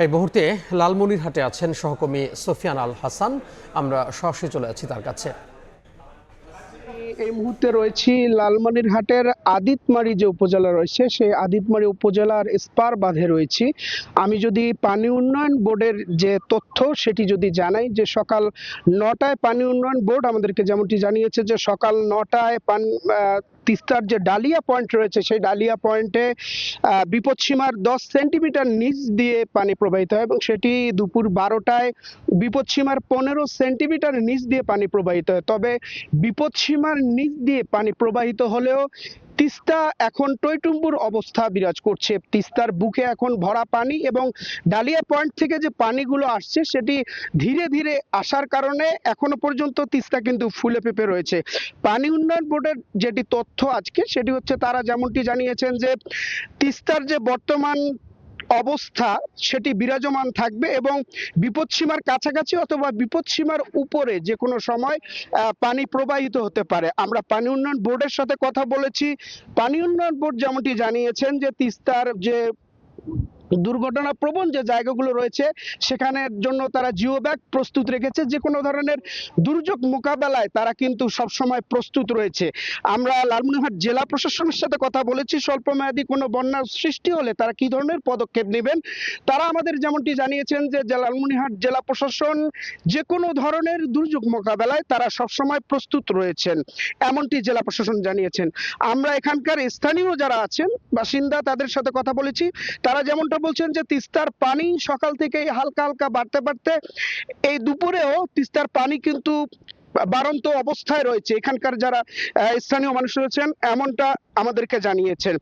এই মুহূর্তে লালমনিরহাটে আছেন সহকর্মী সোফিয়ান আল হাসান। আমরা সরাসরি চলে যাচ্ছি তার কাছে। এই মুহূর্তে রয়েছি লালমনিরহাটের আদিতমারি যে উপজেলা রয়েছে সেই আদিতমারি উপজেলার স্পার বাঁধে রয়েছি। আমি যদি পানি উন্নয়ন বোর্ডের যে তথ্য সেটি যদি জানাই যে সকাল 9টায় পানি উন্নয়ন বোর্ড আমাদেরকে যেমনটি জানিয়েছে যে সকাল 9টায় তিস্তার যে ডালিয়া পয়েন্ট রয়েছে সেই ডালিয়া পয়েন্টে বিপদসীমার 10 সেন্টিমিটার নিচ দিয়ে পানি প্রবাহিত হয় এবং সেটি দুপুর 12টায় বিপদসীমার 15 সেন্টিমিটার নিচ দিয়ে পানি প্রবাহিত হয়। তবে বিপদসীমার নিচ দিয়ে পানি প্রবাহিত হলেও তিস্তা এখন টইটুম্বুর অবস্থা বিরাজ করছে। তিস্তার বুকে এখন ভরা পানি এবং ডালিয়া পয়েন্ট থেকে যে পানিগুলো আসছে সেটি ধীরে ধীরে আসার কারণে এখনো পর্যন্ত তিস্তা কিন্তু ফুলে ফেঁপে রয়েছে। পানি উন্নয়ন বোর্ডের যেটি তথ্য আজকে সেটি হচ্ছে তারা যেমনটি জানিয়েছেন যে তিস্তার যে বর্তমান অবস্থা সেটি বিরাজমান থাকবে এবং বিপদসীমার কাছাকাছি অথবা বিপদসীমার উপরে যে কোনো সময় পানি প্রবাহিত হতে পারে। আমরা পানি উন্নয়ন বোর্ডের সাথে কথা বলেছি। পানি উন্নয়ন বোর্ড যেমনটি জানিয়েছেন যে তিস্তার যে দুর্ঘটনা প্রবণ যে জায়গাগুলো রয়েছে সেখানের জন্য তারা জিও ব্যাগ প্রস্তুত রেখেছে। যে কোনো ধরনের দুর্যোগ মোকাবেলায় তারা কিন্তু সবসময় প্রস্তুত রয়েছে। আমরা লালমনিরহাট জেলা প্রশাসনের সাথে কথা বলেছি স্বল্পমেয়াদী কোনো বন্যার সৃষ্টি হলে তারা কি ধরনের পদক্ষেপ নেবেন। তারা আমাদের যেমনটি জানিয়েছেন যে লালমনিরহাট জেলা প্রশাসন যে কোনো ধরনের দুর্যোগ মোকাবেলায় তারা সবসময় প্রস্তুত রয়েছেন, এমনটি জেলা প্রশাসন জানিয়েছেন। আমরা এখানকার স্থানীয় যারা আছেন বাসিন্দা তাদের সাথে কথা বলেছি। তারা যেমনটা বলছেন যে তিস্তার পানি সকাল থেকেই হালকা হালকা বাড়তে বাড়তে এই দুপুরেও তিস্তার পানি কিন্তু বাড়ন্ত অবস্থায় রয়েছে। এখানকার যারা স্থানীয় মানুষ রয়েছেন এমনটা আমাদেরকে জানিয়েছেন।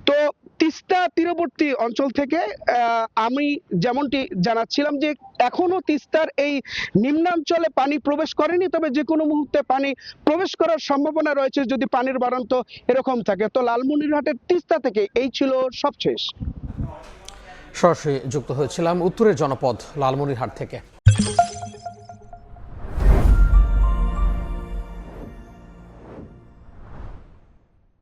তো তিস্তা তীরবর্তী অঞ্চল থেকে আমি যেমনটি জানাচ্ছিলাম যে এখনো তিস্তার এই নিম্নাঞ্চলে পানি প্রবেশ করেনি, তবে যে কোনো মুহূর্তে পানি প্রবেশ করার সম্ভাবনা রয়েছে যদি পানির বাড়ন্ত এরকম থাকে। তো লালমনিরহাটের তিস্তা থেকে এই ছিল সবশেষ। সরাসরি যুক্ত হয়েছিলাম উত্তরের জনপদ লালমনিরহাট থেকে।